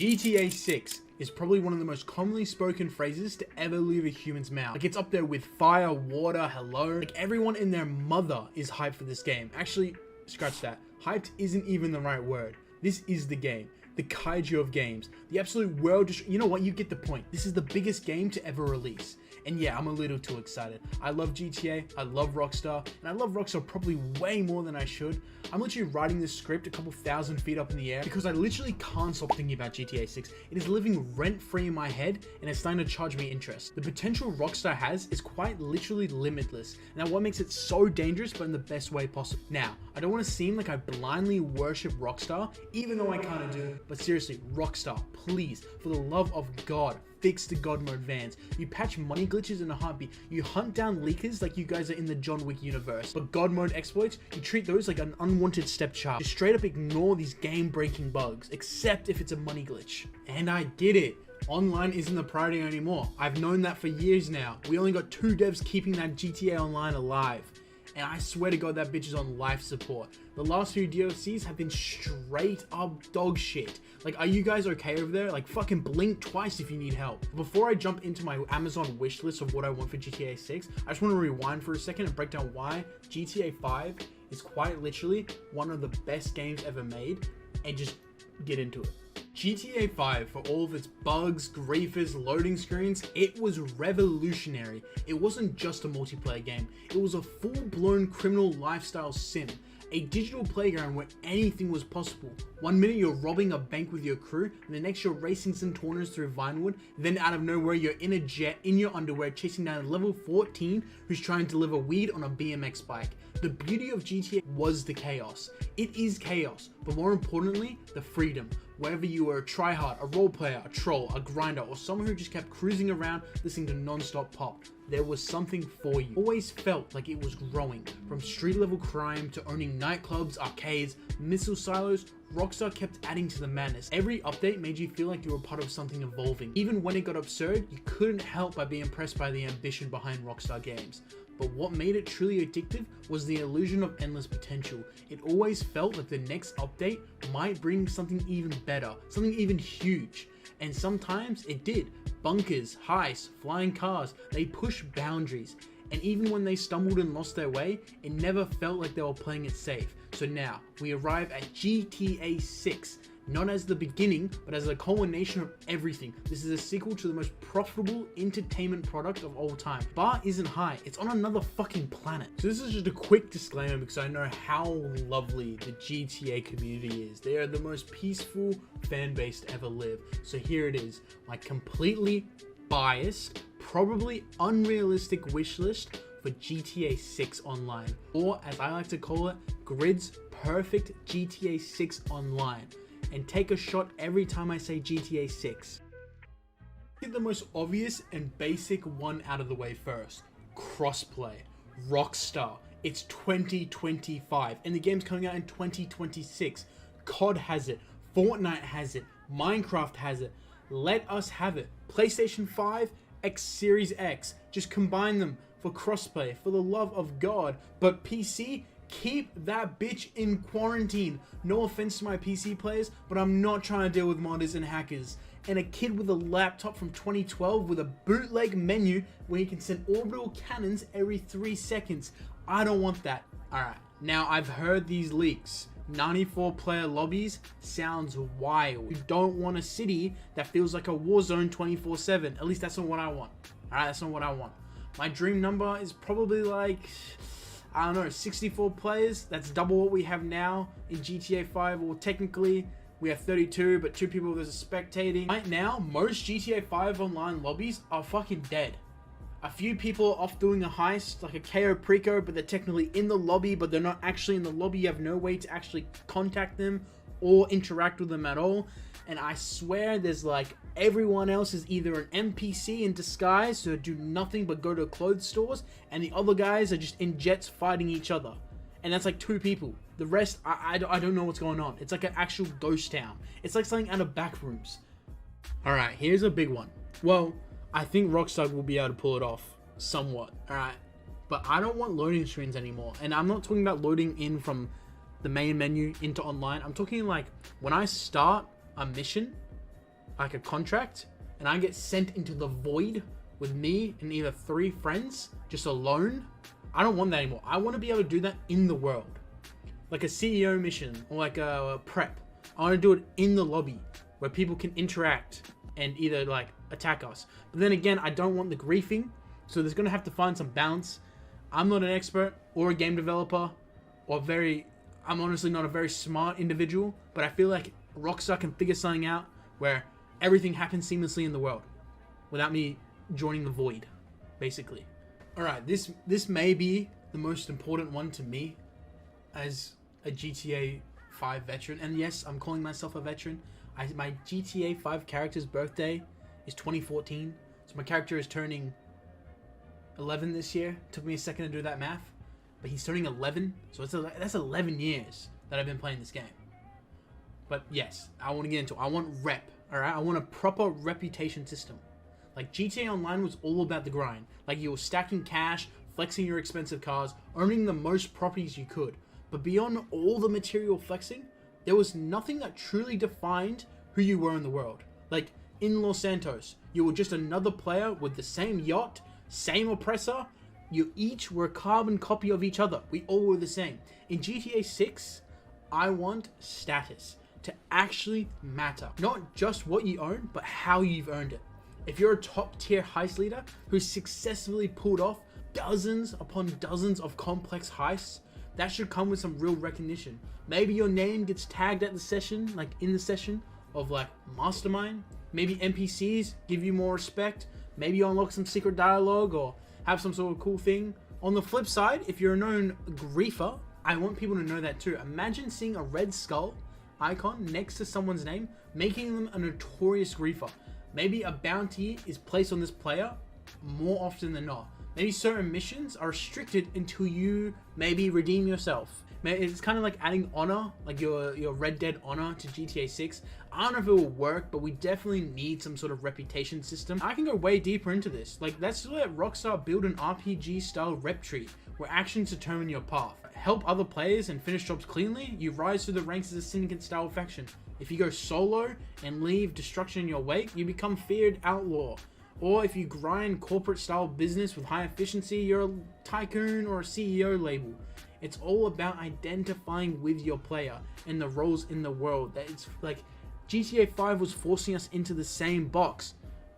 GTA 6 is probably one of the most commonly spoken phrases to ever leave a human's mouth. Like, it's up there with fire, water, hello. Like, everyone and their mother is hyped for this game. Actually, scratch that. Hyped isn't even the right word. This is the game. The kaiju of games. The absolute world. You know what? You get the point. This is the biggest game to ever release. And yeah, I'm a little too excited. I love GTA, I love Rockstar, and I love Rockstar probably way more than I should. I'm literally writing this script a couple thousand feet up in the air because I literally can't stop thinking about GTA 6. It is living rent-free in my head and it's starting to charge me interest. The potential Rockstar has is quite literally limitless, and that's what makes it so dangerous, but in the best way possible. Now, I don't want to seem like I blindly worship Rockstar, even though I kind of do, but seriously, Rockstar, please, for the love of God, fix the God mode vans. You patch money glitches in a heartbeat. You hunt down leakers like you guys are in the John Wick universe. But God mode exploits, you treat those like an unwanted stepchild. Just straight up ignore these game breaking bugs, except if it's a money glitch. And I get it. Online isn't the priority anymore. I've known that for years now. We only got 2 devs keeping that GTA Online alive. And I swear to God that bitch is on life support. The last few DLCs have been straight up dog shit. Like, are you guys okay over there? Like, fucking blink twice if you need help. Before I jump into my Amazon wish list of what I want for GTA 6, I just want to rewind for a second and break down why GTA 5 is quite literally one of the best games ever made, and just get into it. GTA 5, for all of its bugs, griefers, loading screens, it was revolutionary. It wasn't just a multiplayer game, it was a full-blown criminal lifestyle sim. A digital playground where anything was possible. One minute you're robbing a bank with your crew, and the next you're racing some corners through Vinewood, then out of nowhere you're in a jet, in your underwear, chasing down a level 14 who's trying to deliver weed on a BMX bike. The beauty of GTA was the chaos. It is chaos, but more importantly, the freedom. Whether you were a tryhard, a role player, a troll, a grinder, or someone who just kept cruising around listening to non-stop pop, there was something for you. Always felt like it was growing. From street level crime to owning nightclubs, arcades, missile silos, Rockstar kept adding to the madness. Every update made you feel like you were part of something evolving. Even when it got absurd, you couldn't help but be impressed by the ambition behind Rockstar games. But what made it truly addictive was the illusion of endless potential. It always felt like the next update might bring something even better, something even huge. And sometimes it did. Bunkers, heists, flying cars, they pushed boundaries. And even when they stumbled and lost their way, it never felt like they were playing it safe. So now, we arrive at GTA 6. Not as the beginning, but as a culmination of everything. This is a sequel to the most profitable entertainment product of all time. Bar isn't high, it's on another fucking planet. So this is just a quick disclaimer because I know how lovely the GTA community is. They are the most peaceful fan base to ever live. So here it is, my completely biased, probably unrealistic wish list for GTA 6 Online. Or as I like to call it, Grid's perfect GTA 6 Online. And take a shot every time I say GTA 6. Get the most obvious and basic one out of the way first. Crossplay. Rockstar. It's 2025 and the game's coming out in 2026. COD has it. Fortnite has it. Minecraft has it. Let us have it. PlayStation 5, X Series X. Just combine them for crossplay, for the love of God. But PC, keep that bitch in quarantine. No offense to my PC players, but I'm not trying to deal with modders and hackers. And a kid with a laptop from 2012 with a bootleg menu where you can send orbital cannons every 3 seconds. I don't want that. Alright, now I've heard these leaks. 94 player lobbies sounds wild. You don't want a city that feels like a war zone 24/7. At least that's not what I want. Alright, that's not what I want. My dream number is probably like, I don't know, 64 players. That's double what we have now in GTA 5. Well, technically, we have 32, but 2 people that are spectating. Right now, most GTA 5 online lobbies are fucking dead. A few people are off doing a heist, like a KO Preco, but they're technically in the lobby, but they're not actually in the lobby. You have no way to actually contact them or interact with them at all. And I swear there's like, everyone else is either an NPC in disguise, so do nothing but go to clothes stores, and the other guys are just in jets fighting each other. And that's like 2 people. The rest, I don't know what's going on. It's like an actual ghost town. It's like something out of Backrooms. Alright, here's a big one. Well, I think Rockstar will be able to pull it off somewhat. Alright, but I don't want loading screens anymore. And I'm not talking about loading in from the main menu into online. I'm talking like when I start a mission like a contract and I get sent into the void with me and either 3 friends just alone, I don't want that anymore. I want to be able to do that in the world, like a CEO mission or like a prep. I want to do it in the lobby where people can interact and either like attack us. But then again, I don't want the griefing, so there's gonna have to find some balance. I'm not an expert or a game developer I'm honestly not a very smart individual, but I feel like Rockstar can figure something out where everything happens seamlessly in the world without me joining the void, basically. All right, this may be the most important one to me as a GTA 5 veteran. And yes, I'm calling myself a veteran. My GTA 5 character's birthday is 2014. So my character is turning 11 this year. Took me a second to do that math. But he's turning 11. So that's 11 years that I've been playing this game. But yes, I want to get into it. I want rep. Alright, I want a proper reputation system. Like GTA Online was all about the grind. Like you were stacking cash, flexing your expensive cars, owning the most properties you could. But beyond all the material flexing, there was nothing that truly defined who you were in the world. Like in Los Santos, you were just another player with the same yacht, same oppressor. You each were a carbon copy of each other. We all were the same. In GTA 6, I want status to actually matter. Not just what you own, but how you've earned it. If you're a top tier heist leader who successfully pulled off dozens upon dozens of complex heists, that should come with some real recognition. Maybe your name gets tagged at the session, like in the session of like Mastermind. Maybe NPCs give you more respect. Maybe you unlock some secret dialogue or have some sort of cool thing. On the flip side, if you're a known griefer, I want people to know that too. Imagine seeing a red skull icon next to someone's name, making them a notorious griefer. Maybe a bounty is placed on this player more often than not. Maybe certain missions are restricted until you maybe redeem yourself. It's kind of like adding honor, like your Red Dead honor to GTA 6. I don't know if it will work, but we definitely need some sort of reputation system. I can go way deeper into this. Like, let's let Rockstar build an RPG style rep tree where actions determine your path. Help other players and finish jobs cleanly, you rise through the ranks as a syndicate style faction. If you go solo and leave destruction in your wake, you become feared outlaw. Or if you grind corporate style business with high efficiency, you're a tycoon or a CEO label. It's all about identifying with your player and the roles in the world. That it's like GTA 5 was forcing us into the same box.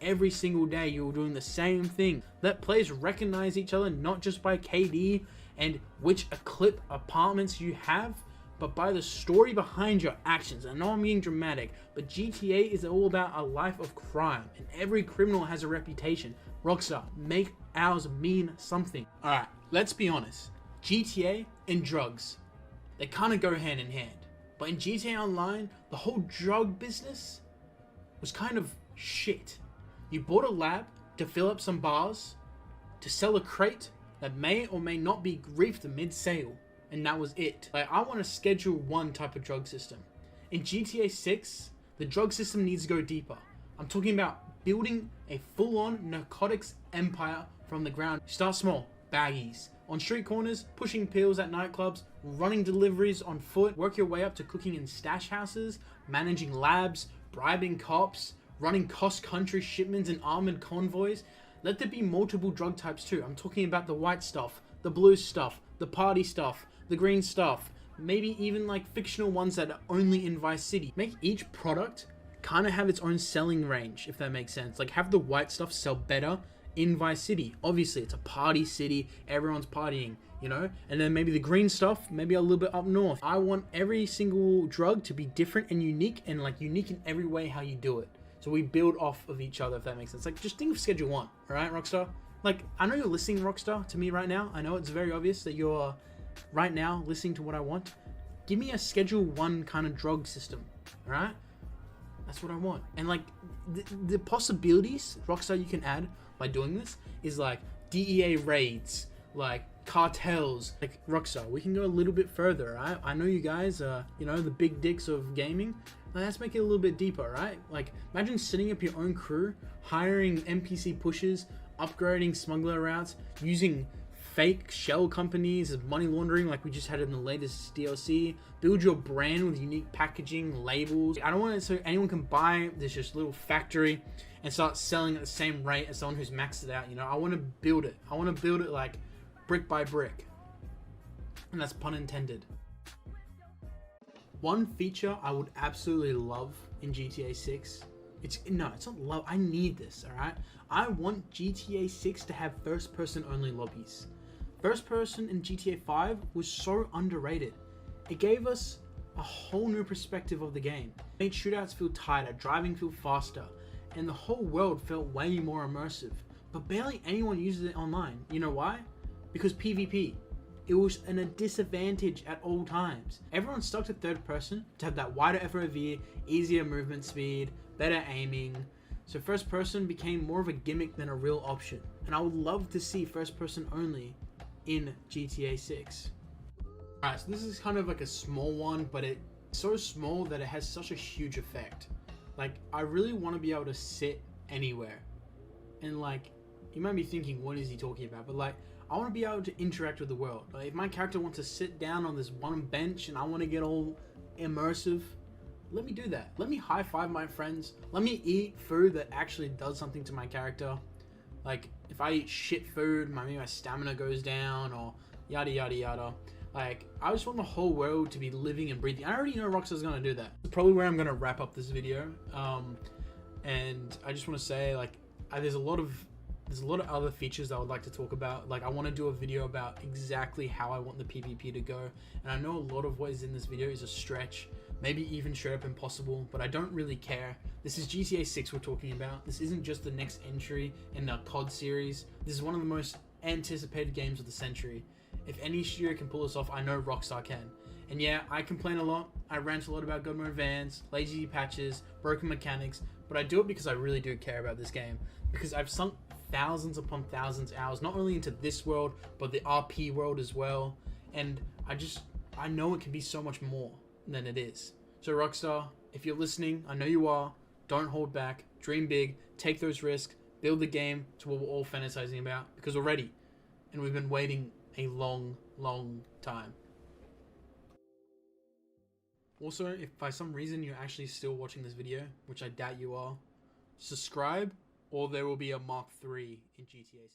Every single day you were doing the same thing. Let players recognize each other not just by KD and which equip apartments you have, but by the story behind your actions. I know I'm being dramatic, but GTA is all about a life of crime, and every criminal has a reputation. Rockstar, make ours mean something. Alright, let's be honest. GTA and drugs, they kind of go hand in hand. But in GTA Online, the whole drug business was kind of shit. You bought a lab to fill up some bars, to sell a crate that may or may not be griefed mid-sale, and that was it. Like, I want a Schedule 1 type of drug system. In GTA 6, the drug system needs to go deeper. I'm talking about building a full-on narcotics empire from the ground. Start small, baggies. On street corners, pushing pills at nightclubs, running deliveries on foot, work your way up to cooking in stash houses, managing labs, bribing cops, running cross-country shipments in armored convoys. Let there be multiple drug types too. I'm talking about the white stuff, the blue stuff, the party stuff, the green stuff, maybe even like fictional ones that are only in Vice City. Make each product kind of have its own selling range, if that makes sense. Like, have the white stuff sell better in Vice City. Obviously, it's a party city, everyone's partying, you know? And then maybe the green stuff, maybe a little bit up north. I want every single drug to be different and unique in every way how you do it. So we build off of each other, if that makes sense. Like, just think of Schedule 1, alright, Rockstar? Like, I know you're listening, Rockstar, to me right now. I know it's very obvious that you're right now listening to what I want. Give me a Schedule 1 kind of drug system, alright? That's what I want. And like, the possibilities, Rockstar, you can add by doing this is like DEA raids, like cartels. Like, Rockstar, we can go a little bit further, right? I know you guys are, you know, the big dicks of gaming. Let's make it a little bit deeper, right? Like, imagine setting up your own crew, hiring NPC pushes, upgrading smuggler routes, using fake shell companies, there's money laundering like we just had in the latest DLC. Build your brand with unique packaging, labels. I don't want it so anyone can buy this just little factory and start selling at the same rate as someone who's maxed it out. You know, I want to build it. I want to build it like brick by brick. And that's pun intended. One feature I would absolutely love in GTA 6, it's not love, I need this, alright? I want GTA 6 to have first person only lobbies. First person in GTA 5 was so underrated. It gave us a whole new perspective of the game. It made shootouts feel tighter, driving feel faster, and the whole world felt way more immersive. But barely anyone uses it online. You know why? Because PvP. It was a disadvantage at all times. Everyone stuck to third person to have that wider FOV, easier movement speed, better aiming. So first person became more of a gimmick than a real option. And I would love to see first person only in GTA 6. Alright, so this is kind of like a small one, but it's so small that it has such a huge effect. Like, I really want to be able to sit anywhere. And like, you might be thinking, what is he talking about? But like, I want to be able to interact with the world. Like, if my character wants to sit down on this one bench and I want to get all immersive, let me do that. Let me high five my friends. Let me eat food that actually does something to my character. Like, if I eat shit food, maybe my stamina goes down, or yada yada yada. Like, I just want the whole world to be living and breathing. I already know Rockstar's gonna do that. It's probably where I'm gonna wrap up this video. And I just want to say, like, there's a lot of other features I would like to talk about. Like, I want to do a video about exactly how I want the PvP to go, and I know a lot of what is in this video is a stretch, maybe even straight up impossible, but I don't really care. This is GTA 6 we're talking about. This isn't just the next entry in the COD series. This is one of the most anticipated games of the century. If any studio can pull this off, I know Rockstar can. And yeah, I complain a lot, I rant a lot about God mode vans, lazy patches, broken mechanics, but I do it because I really do care about this game, because I've sunk thousands upon thousands hours, not only into this world, but the RP world as well. And I know it can be so much more than it is. So Rockstar, if you're listening, I know you are, don't hold back, dream big, take those risks, build the game to what we're all fantasizing about, because we're ready. And we've been waiting a long, long time. Also, if by some reason you're actually still watching this video, which I doubt you are, subscribe, or there will be a Mark III in GTA 6.